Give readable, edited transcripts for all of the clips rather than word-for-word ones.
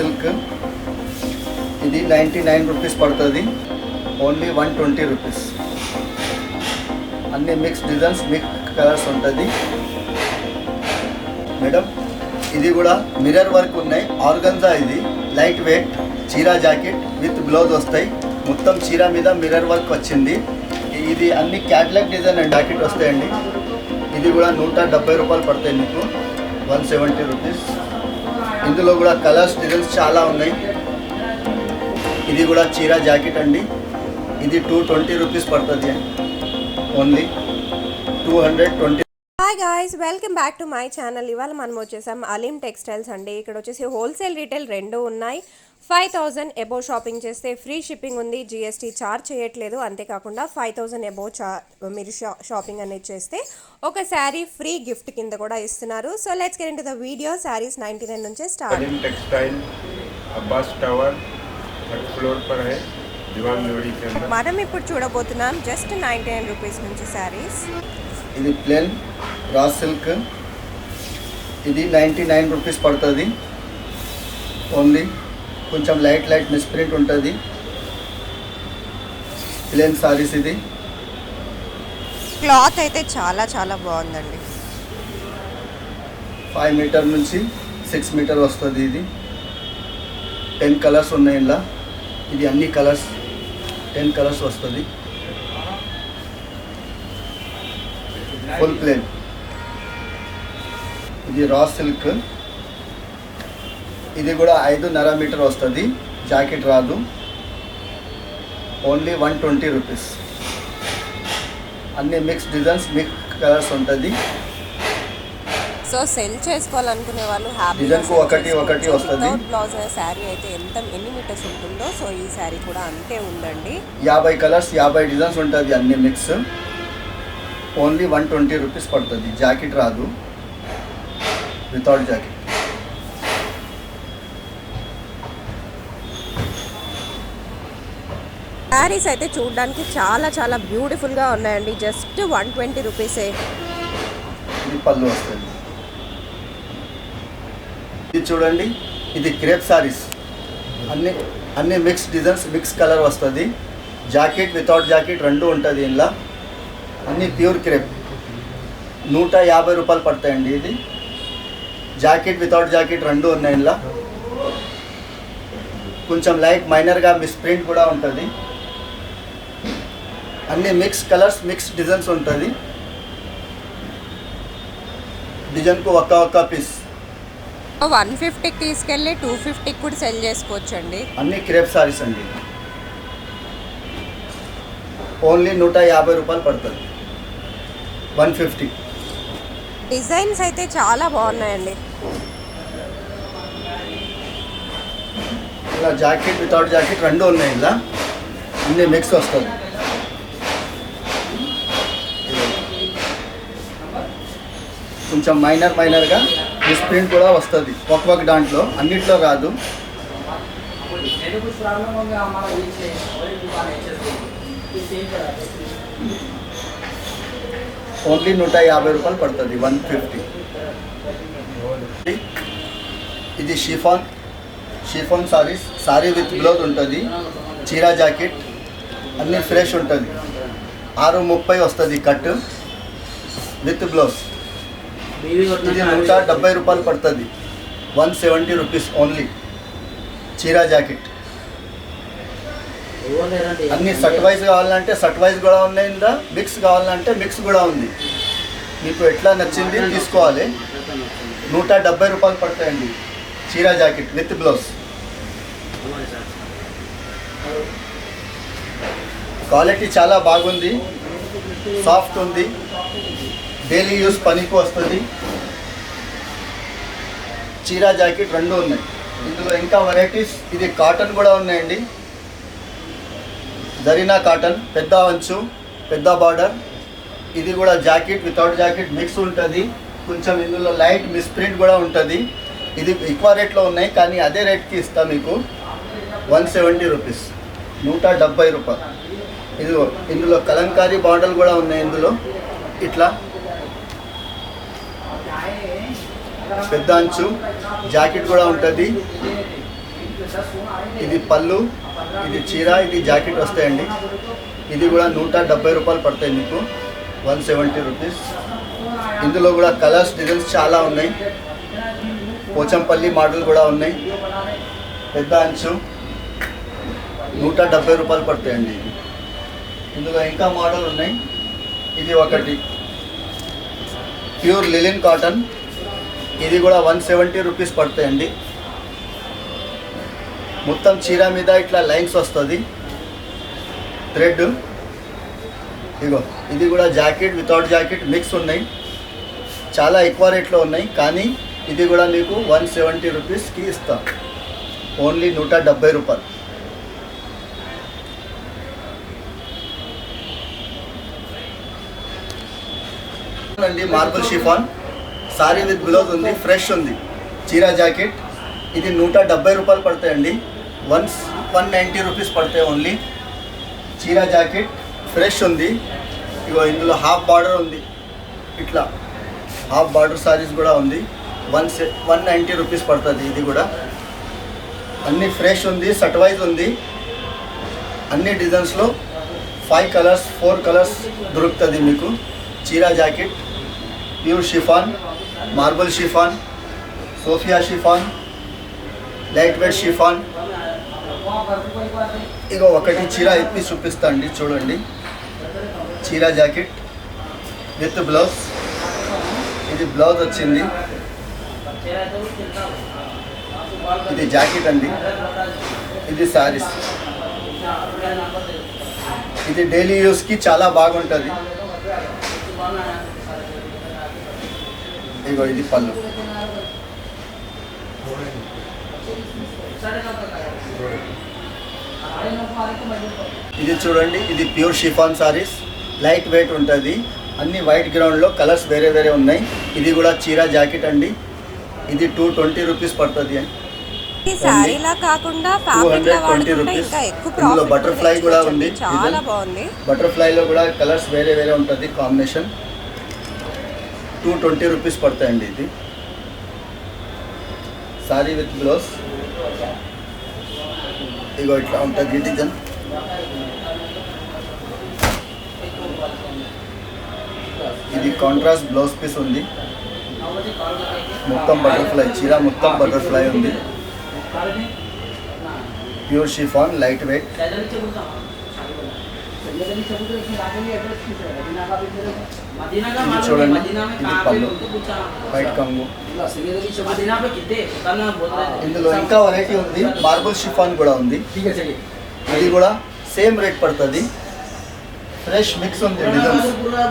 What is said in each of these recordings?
Silk, ఇది 99 rupees పడుతుంది, only 120 rupees. అన్ని మిక్స్ డిజైన్స్, మిక్స్ కలర్స్ ఉంటుంది మేడం. ఇది కూడా మిర్రర్ వర్క్ ఉన్నాయి, ఆర్గంజా. ఇది లైట్ వెయిట్ చీరా జాకెట్ విత్ బ్లౌజ్ వస్తాయి. మొత్తం చీర మీద మిర్రర్ వర్క్ వచ్చింది. ఇది అన్ని క్యాట్లాగ్ డిజైన్ అండ్ జాకెట్ వస్తాయండి. ఇది కూడా 170 రూపాయలు పడతాయి మీకు, 170 రూపీస్. ఇందులో కూడా కలర్స్ డిజైన్స్ చాలా ఉన్నాయి. ఇది కూడా చీరా జాకెట్ అండి. ఇది 220 రూపీస్ పడుతుంది, only 220. Hi guys, welcome back to my channel. ఇవాళ మనం వచ్చేసాం అలీం టెక్స్టైల్స్ అండి. ఇక్కడ వచ్చేసి హోల్సేల్ రీటైల్ రెండు ఉన్నాయి. 5000 ఎబో షాపింగ్ చేస్తే ఫ్రీ షిప్పింగ్ ఉంది, జిఎస్టీ చార్జ్ చేయట్లేదు. అంతేకాకుండా 5000 ఎబో మీరు షాపింగ్ అనేది చేస్తే ఒక శారీ ఫ్రీ గిఫ్ట్ కింద కూడా ఇస్తున్నారు. So let's get into the video. Sarees 99 నుంచే start. Aleem textile Abbas tower first floor పర్ హై, దివాన్ లోడి కే అందర్. మనం ఇప్పుడు చూడబోతున్నాం జస్ట్ 99 రూపీస్ నుంచి శారీస్. ఇది ప్లేన్ రా సిల్క్, ఇది 99 రూపీస్ పడుతుంది, ఓన్లీ. కొంచెం లైట్ మిస్ప్రింట్ ఉంటుంది. ప్లేన్ సారీస్. ఇది క్లాత్ అయితే చాలా చాలా బాగుందండి. 5 మీటర్ నుంచి 6 మీటర్ వస్తుంది. ఇది 10 కలర్స్ ఉన్నాయి ఇలా. ఇది అన్ని కలర్స్ 10 కలర్స్ వస్తుంది. Full plain. ఇది రా సిల్క్, ఇది కూడా 5.5 మీటర్ వస్తుంది. జాకెట్ రాదు, ఓన్లీ 120 రూపీస్. అన్ని మిక్స్ డిజైన్స్, మిక్స్ కలర్స్ ఉంటుంది. సో సెల్ చేసుకోవాలనుకునే వాళ్ళు డిజైన్కు ఒకటి వస్తుంది. బ్లౌజ్ శారీ అయితే ఎన్ని మీటర్స్ ఉంటుందో, సో ఈ శారీ కూడా అంతే ఉందండి. 50 కలర్స్ 50 డిజైన్స్ ఉంటుంది, అన్ని మిక్స్. ఓన్లీ 120 రూపీస్ పడుతుంది. జాకెట్ రాదు, వితౌట్ జాకెట్. శారీస్ అయితే చూడడానికి చాలా చాలా బ్యూటిఫుల్గా ఉన్నాయండి. జస్ట్ 120 రూపీసే. ఇది పళ్ళు వస్తుంది. ఇది చూడండి, ఇది క్రేప్ సారీస్. అన్ని మిక్స్ డిజైన్స్, మిక్స్ కలర్ వస్తుంది. జాకెట్ వితౌట్ జాకెట్ రెండు ఉంటుంది ఇలా. అన్ని ప్యూర్ క్రేప్, 150 రూపాయలు పడతాయండి. ఇది జాకెట్ వితౌట్ జాకెట్ రెండు ఉన్నాయి ఇలా. కొంచెం లైట్ మైనర్గా మిస్ప్రింట్ కూడా ఉంటుంది. అన్ని మిక్స్ కలర్స్, మిక్స్ డిజైన్స్ ఉంటుంది. డిజైన్కు ఒక్క పీస్ 150కి తీసుకెళ్ళి 250కి కూడా సెల్ చేసుకోవచ్చు అండి. అన్ని క్రేప్ సారీస్ అండి. ఓన్లీ 150 రూపాయలు పడుతుంది, 150. డిజైన్స్ అయితే చాలా బాగున్నాయండి. ఇలా జాకెట్ వితౌట్ జాకెట్ రెండు ఉన్నాయి ఇలా. అన్ని మిక్స్ వస్తుంది. కొంచెం మైనర్గా మిస్ప్రింట్ కూడా వస్తుంది ఒక్కొక్క దాంట్లో, అన్నిట్లో రాదు. ఓన్లీ 150 రూపాయలు పడుతుంది, 150. ఇది chiffon saris. Sorry with blouse ఉంటుంది, చీరా జాకెట్ అన్నీ ఫ్రెష్ ఉంటుంది. 630 వస్తుంది కట్ విత్ బ్లౌజ్. ఇది 170 రూపాయలు పడుతుంది, 170 రూపీస్ ఓన్లీ. చీరా జాకెట్ అన్ని సట్ వైజ్ కావాలంటే సట్ వైజ్ కూడా ఉన్నాయి, ఇందా మిక్స్ కావాలంటే మిక్స్ కూడా ఉంది. మీకు ఎట్లా నచ్చింది తీసుకోవాలి. 170 రూపాయలు పడతాయండి చీరా జాకెట్ విత్ బ్లౌజ్. క్వాలిటీ చాలా బాగుంది, సాఫ్ట్ ఉంది, డైలీ యూస్ పనికి వస్తుంది. చీరా జాకెట్ రెండు ఉన్నాయి. ఇందులో ఇంకా వెరైటీస్. ఇది కాటన్ కూడా ఉన్నాయండి, జరీనా కాటన్, పెద్ద అంచు, పెద్ద బార్డర్. ఇది కూడా జాకెట్ వితౌట్ జాకెట్ మిక్స్ ఉంటుంది. కొంచెం ఇందులో లైట్ మిస్ప్రింట్ కూడా ఉంటుంది. ఇది ఎక్కువ రేట్లో ఉన్నాయి, కానీ అదే రేట్కి ఇస్తాం మీకు, 170 రూపీస్, 170 రూపాయలు. ఇందులో కలంకారీ బార్డర్లు కూడా ఉన్నాయి. ఇందులో ఇట్లా పెద్ద అంచు జాకెట్ కూడా ఉంటుంది. ఇది పళ్ళు, ఇది చీర, ఇది జాకెట్ వస్తాయండి. ఇది కూడా 170 రూపాయలు పడతాయి మీకు, 170 రూపీస్. ఇందులో కూడా కలర్స్ డిజైన్స్ చాలా ఉన్నాయి. పోచంపల్లి మోడల్ కూడా ఉన్నాయి. పెద్ద అంచు 170 రూపాయలు పడతాయండి. ఇందులో ఇంకా మోడల్ ఉన్నాయి. ఇది ఒకటి ప్యూర్ లిలిన్ కాటన్, ఇది కూడా 170 రూపీస్ పడతాయండి. మొత్తం చీర మీద ఇట్లా లైన్స్ వస్తుంది థ్రెడ్. ఇగో ఇది కూడా జాకెట్ వితౌట్ జాకెట్ మిక్స్ ఉన్నాయి. చాలా ఎక్కువ రేట్లో ఉన్నాయి, కానీ ఇది కూడా మీకు 170 రూపీస్కి ఇస్తాం. ఓన్లీ 170 రూపాయలు. అండి marble chiffon sorry with blouse ఉంది, ఫ్రెష్ ఉంది. చీర జాకెట్ ఇది 170 రూపాయలు పడతాయండి. 190 రూపీస్ పడతాయి ఓన్లీ. చీర జాకెట్ ఫ్రెష్ ఉంది. ఇగో ఇందులో హాఫ్ బార్డర్ ఉంది, ఇట్లా హాఫ్ బార్డర్ సారీస్ కూడా ఉంది. 190 రూపీస్ పడుతుంది. ఇది కూడా అన్నీ ఫ్రెష్ ఉంది, సట్ వైజ్ ఉంది. అన్ని డిజైన్స్లో 5 కలర్స్ 4 కలర్స్ దొరుకుతుంది మీకు. చీర jacket pure chiffon, marble chiffon, Sofia chiffon, light weight chiffon. ఇగో ఒకటి చీర ఇప్పి చూపిస్తా అండి, చూడండి. చీర జాకెట్ విత్ బ్లౌజ్. ఇది బ్లౌజ్ వచ్చింది, ఇది జాకెట్ అండి. ఇది సారీస్. ఇది డైలీ యూస్కి చాలా బాగుంటుంది. ఇగో ఇది పళ్ళు. ఇది చూడండి, ఇది pure chiffon saris, light weight ఉంటుంది. అన్ని వైట్ గ్రౌండ్లో కలర్స్ వేరే వేరే ఉన్నాయి. ఇది కూడా చీర జాకెట్ అండి. ఇది 220 రూపీస్ పడుతుంది. ఈ సారీలా కాకుండా ఫ్యాబ్రిక్ లా వాడుకుంటే ఇంకా ఎక్కువ ప్రాఫిట్. బటర్ఫ్లై కూడా ఉంది, చాలా బాగుంది. బటర్ఫ్లైలో కూడా కలర్స్ వేరే వేరే ఉంటుంది కాంబినేషన్. 220 రూపీస్ పడతాయండి. ఇది సారీ విత్ బ్లౌజ్. ఇగో ఇట్లా ఉంటుంది డిజైన్. ఇది కాంట్రాస్ట్ బ్లౌజ్ పీస్ ఉంది. మొత్తం బటర్ఫ్లై, చీర మొత్తం బటర్ఫ్లై ఉంది. Pure chiffon, light wait. ఇది చూడండి, ఇది పళ్ళు, వైట్ కంగు. ఇందులో ఇంకా వెరైటీ ఉంది. మార్బుల్ షిఫాన్ కూడా ఉంది. ఇది కూడా సేమ్ రేట్ పడుతుంది. ఫ్రెష్ మిక్స్ ఉంది.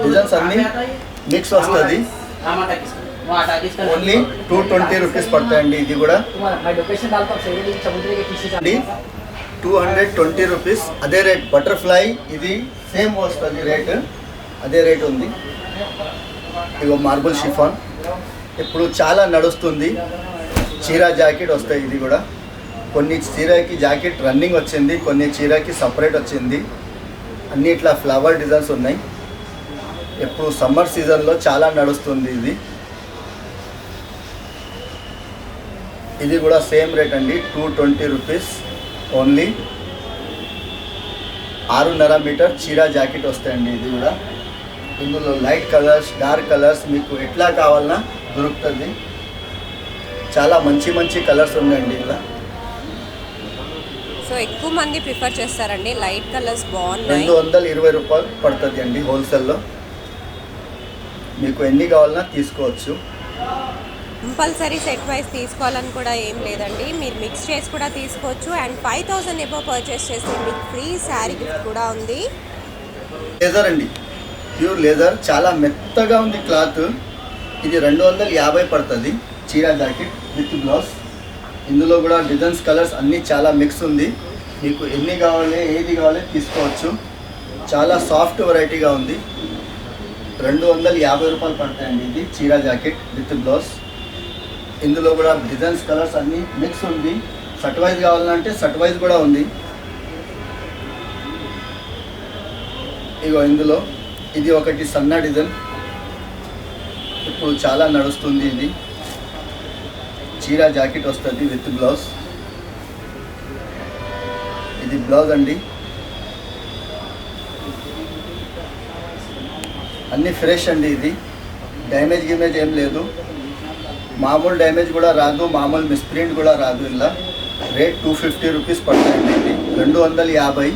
డిజైన్స్ అన్ని మిక్స్ వస్తుంది. ఓన్లీ 220 రూపీస్ పడతాయండి. ఇది కూడా 220 రూపీస్. అదే రేట్ బటర్ఫ్లై, ఇది సేమ్ వస్తుంది రేట్, అదే రేట్ ఉంది. ఇగో మార్బుల్ షిఫాన్ ఇప్పుడు చాలా నడుస్తుంది. చీర జాకెట్ వస్తాయి. ఇది కూడా కొన్ని చీరకి జాకెట్ రన్నింగ్ వచ్చింది, కొన్ని చీరకి సపరేట్ వచ్చింది. అన్ని ఇట్లా ఫ్లవర్ డిజైన్స్ ఉన్నాయి. ఇప్పుడు సమ్మర్ సీజన్లో చాలా నడుస్తుంది ఇది. ఇది కూడా సేమ్ రేట్ అండి, 220 రూపీస్ ఓన్లీ. 6.5 మీటర్ చీర జాకెట్ వస్తాయండి. ఇది కూడా ఇందులో లైట్ కలర్స్, డార్క్ కలర్స్ మీకు ఎట్లా కావాలన్నా దొరుకుతుంది. చాలా మంచి మంచి కలర్స్ ఉన్నాయండి ఇలా. సో ఎక్కువ మంది ప్రిఫర్ చేస్తారండి లైట్ కలర్స్, బాగున్నాయి. 220 రూపాయలు పడుతుంది అండి హోల్సేల్లో. మీకు ఎన్ని కావాలన్నా తీసుకోవచ్చు. కంపల్సరీ సెట్ వైజ్ తీసుకోవాలని కూడా ఏం లేదండి, మీరు మిక్స్ చేసి కూడా తీసుకోవచ్చు. అండ్ 5000 ఎబో పర్చేస్ చేస్తే మీకు ఫ్రీ శారీ గిఫ్ట్ కూడా ఉంది. లేజర్ అండి, ప్యూర్ లేజర్, చాలా మెత్తగా ఉంది క్లాత్. ఇది 250 పడుతుంది. చీర జాకెట్ విత్ బ్లౌజ్. ఇందులో కూడా డిజైన్స్, కలర్స్ అన్నీ చాలా మిక్స్ ఉంది. మీకు ఎన్ని కావాలి, ఏది కావాలి తీసుకోవచ్చు. చాలా సాఫ్ట్ వెరైటీగా ఉంది. 250 రూపాయలు పడతాయండి. ఇది చీర జాకెట్ విత్ బ్లౌజ్. ఇందులో కూడా డిజైన్స్, కలర్స్ అన్నీ మిక్స్ ఉంది. సట్ వైజ్ కావాలంటే సట్ వైజ్ కూడా ఉంది. ఇగో ఇందులో ఇది ఒకటి సన్న డిజైన్, ఇప్పుడు చాలా నడుస్తుంది. ఇది చీర జాకెట్ వస్తుంది విత్ బ్లౌజ్. ఇది బ్లౌజ్ అండి. అన్నీ ఫ్రెష్ అండి. ఇది డ్యామేజ్ గిమేజ్ ఏం లేదు. మామూలు డ్యామేజ్ కూడా రాదు, మామూలు మిస్ప్రింట్ కూడా రాదు. ఇలా రేట్ 250 రూపీస్ పడుతుంది. ఇది 250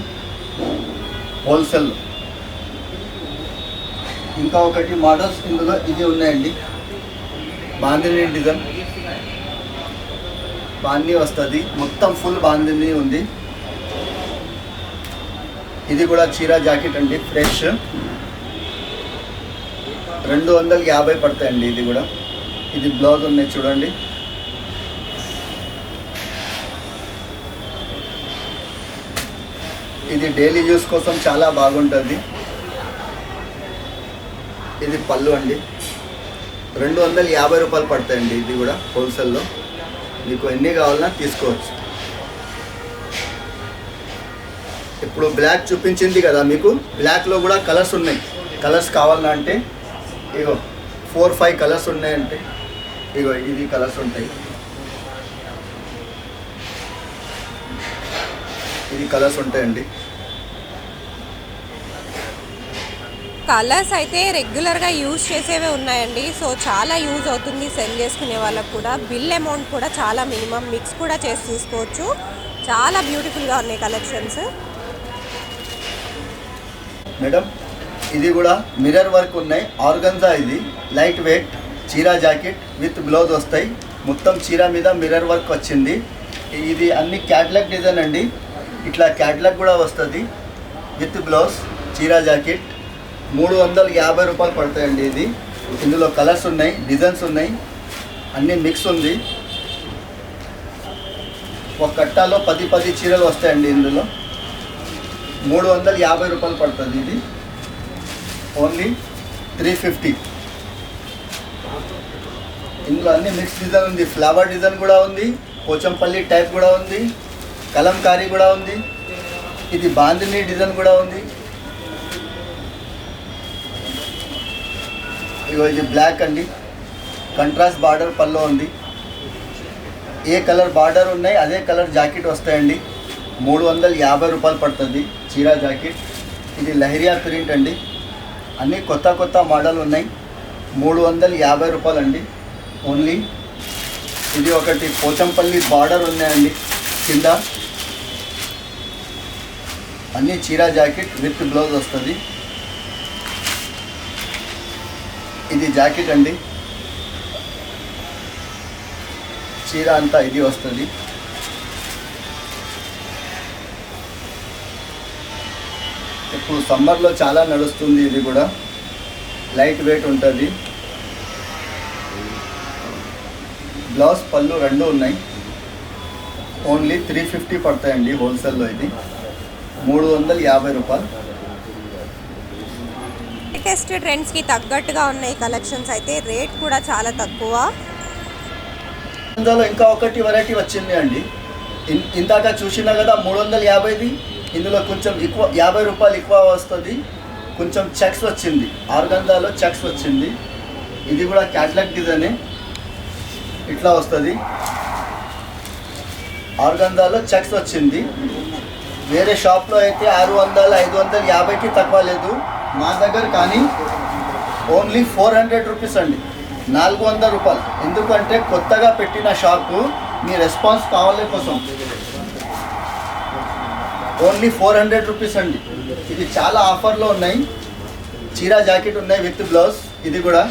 హోల్సేల్. ఇంకా ఒకటి మోడల్స్ ఇందులో ఇది ఉన్నాయండి. బాందిని డిజైన్ బాందిని వస్తుంది, మొత్తం ఫుల్ బాందిని ఉంది. ఇది కూడా చీరా జాకెట్ అండి, ఫ్రెష్ 250 పడతాయండి. ఇది కూడా ఇది బ్లౌజ్ ఉన్నాయి చూడండి. ఇది డైలీ యూస్ కోసం చాలా బాగుంటుంది. ఇది పళ్ళు అండి, 250 రూపాయలు పడతాయండి. ఇది కూడా హోల్సేల్లో మీకు ఎన్ని కావాలన్నా తీసుకోవచ్చు. ఇప్పుడు బ్లాక్ చూపించింది కదా మీకు, బ్లాక్లో కూడా కలర్స్ ఉన్నాయి. కలర్స్ కావాలన్నా అంటే ఇగో 4-5 కలర్స్ ఉన్నాయంటే ఇగో ఇది కలర్స్ ఉంటాయి. ఇది కలర్స్ ఉంటాయండి. కలర్స్ అయితే రెగ్యులర్గా యూజ్ చేసేవే ఉన్నాయండి. సో చాలా యూజ్ అవుతుంది సెల్ చేసుకునే వాళ్ళకు కూడా. బిల్ అమౌంట్ కూడా చాలా మినిమం, మిక్స్ కూడా చేసి తీసుకోవచ్చు. చాలా బ్యూటిఫుల్గా ఉన్నాయి కలెక్షన్స్. మేడం ఇది కూడా మిర్రర్ వర్క్ ఉన్నాయి. ఆర్గంజా ఇది లైట్ వెయిట్ చీరా జాకెట్ విత్ బ్లౌజ్ వస్తాయి. మొత్తం చీరా మీద మిర్రర్ వర్క్ వచ్చింది. ఇది అన్ని క్యాట్లాగ్ డిజైన్ అండి. ఇట్లా క్యాట్లాగ్ కూడా వస్తుంది విత్ బ్లౌజ్ చీరా జాకెట్. 350 రూపాయలు పడతాయండి. ఇది ఇందులో కలర్స్ ఉన్నాయి, డిజైన్స్ ఉన్నాయి, అన్నీ మిక్స్ ఉంది. ఒక కట్టాలో 10 చీరలు వస్తాయండి. ఇందులో 350 రూపాయలు పడుతుంది. ఇది ఓన్లీ 350. ఇందులో అన్ని మిక్స్ డిజైన్ ఉంది. ఫ్లవర్ డిజైన్ కూడా ఉంది, పోచంపల్లి టైప్ కూడా ఉంది, కలంకారీ కూడా ఉంది. ఇది బాందిని డిజైన్ కూడా ఉంది. ఇగో ఇది బ్లాక్ అండి, కంట్రాస్ట్ బార్డర్ పల్లో ఉంది. ఏ కలర్ బార్డర్ ఉన్నాయి అదే కలర్ జాకెట్ వస్తాయండి. 350 రూపాయలు పడుతుంది చీరా జాకెట్. ఇది లహరియా ప్రింట్ అండి. అన్నీ కొత్త మోడల్ ఉన్నాయి. 350 రూపాయలు అండి ఓన్లీ. ఇది ఒకటి పోచంపల్లి బార్డర్ ఉన్నాయండి కింద. అన్నీ చీరా జాకెట్ విత్ బ్లౌజ్ వస్తుంది. ఇది జాకెట్ అండి, చీర అంతా ఇది వస్తుంది. ఇప్పుడు సమ్మర్లో చాలా నడుస్తుంది. ఇది కూడా లైట్ వెయిట్ ఉంటుంది. బ్లౌజ్ పళ్ళు రెండు ఉన్నాయి. ఓన్లీ 350 పడతాయండి హోల్సేల్లో. ఇది 350 రూపాయలు. లేటెస్ట్ ట్రెండ్స్కి తగ్గట్టుగా ఉన్నాయి కలెక్షన్స్ అయితే. రేట్ కూడా చాలా తక్కువ. ఇందులో ఇంకా ఒకటి వెరైటీ వచ్చింది అండి. ఇందాక చూసినా కదా 350ది. ఇందులో కొంచెం ఎక్కువ 50 రూపాయలు ఎక్కువ వస్తుంది. కొంచెం చెక్స్ వచ్చింది, ఆర్గంజాలో చెక్స్ వచ్చింది. ఇది కూడా క్యాట్లాగ్ డిజైనే, ఇట్లా వస్తుంది. ఆర్గంజాలో చెక్స్ వచ్చింది. వేరే షాప్లో అయితే 600, 550కి తక్కువ లేదు. మా దగ్గర కానీ ఓన్లీ 400 రూపీస్ అండి, 400 రూపాయలు. ఎందుకంటే కొత్తగా పెట్టిన షాపు, మీ రెస్పాన్స్ కావాలి కోసం ఓన్లీ 400 రూపీస్ అండి. ఇది చాలా ఆఫర్లో ఉన్నాయి. చీరా జాకెట్ ఉన్నాయి విత్ బ్లౌజ్. ఇది కూడా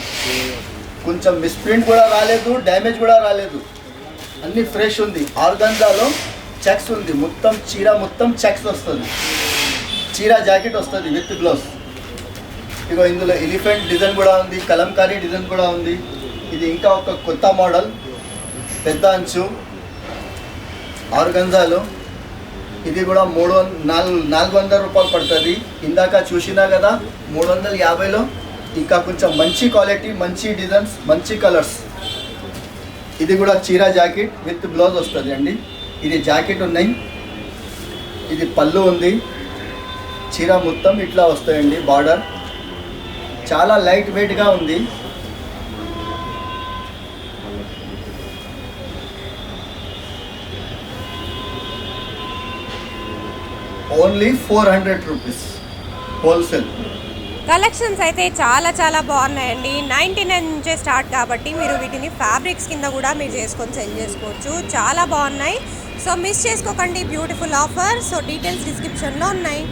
కొంచెం మిస్ప్రింట్ కూడా రాలేదు, డ్యామేజ్ కూడా రాలేదు, అన్నీ ఫ్రెష్ ఉంది. ఆర్గంజాలో చెక్స్ ఉంది, మొత్తం చీర మొత్తం చెక్స్ వస్తుంది. చీరా జాకెట్ వస్తుంది విత్ బ్లౌజ్. ఇగో ఇందులో ఎలిఫెంట్ డిజైన్ కూడా ఉంది, కలంకారీ డిజైన్ కూడా ఉంది. ఇది ఇంకా ఒక కొత్త మోడల్, పెద్ద అంచు ఆర్గంజాలో. ఇది కూడా 400 రూపాయలు పడుతుంది. ఇందాక చూసినా కదా 350లో. ఇంకా కొంచెం మంచి క్వాలిటీ, మంచి డిజైన్స్, మంచి కలర్స్. ఇది కూడా చీరా జాకెట్ విత్ బ్లౌజ్ వస్తుంది అండి. ఇది జాకెట్ ఉన్నాయి, ఇది పళ్ళు ఉంది. చీర మొత్తం ఇట్లా వస్తాయండి. బార్డర్ చాలా లైట్ వెయిట్గా ఉంది. Only 400 rupees wholesale. కలెక్షన్స్ అయితే చాలా చాలా బాగున్నాయండి. 99 నుంచే స్టార్ట్ కాబట్టి మీరు వీటిని ఫ్యాబ్రిక్స్ కింద కూడా మీరు చేసుకొని సెల్ చేసుకోవచ్చు. చాలా బాగున్నాయి. సో మిస్ చేసుకోకండి బ్యూటిఫుల్ ఆఫర్. సో డీటెయిల్స్ డిస్క్రిప్షన్లో ఉన్నాయి.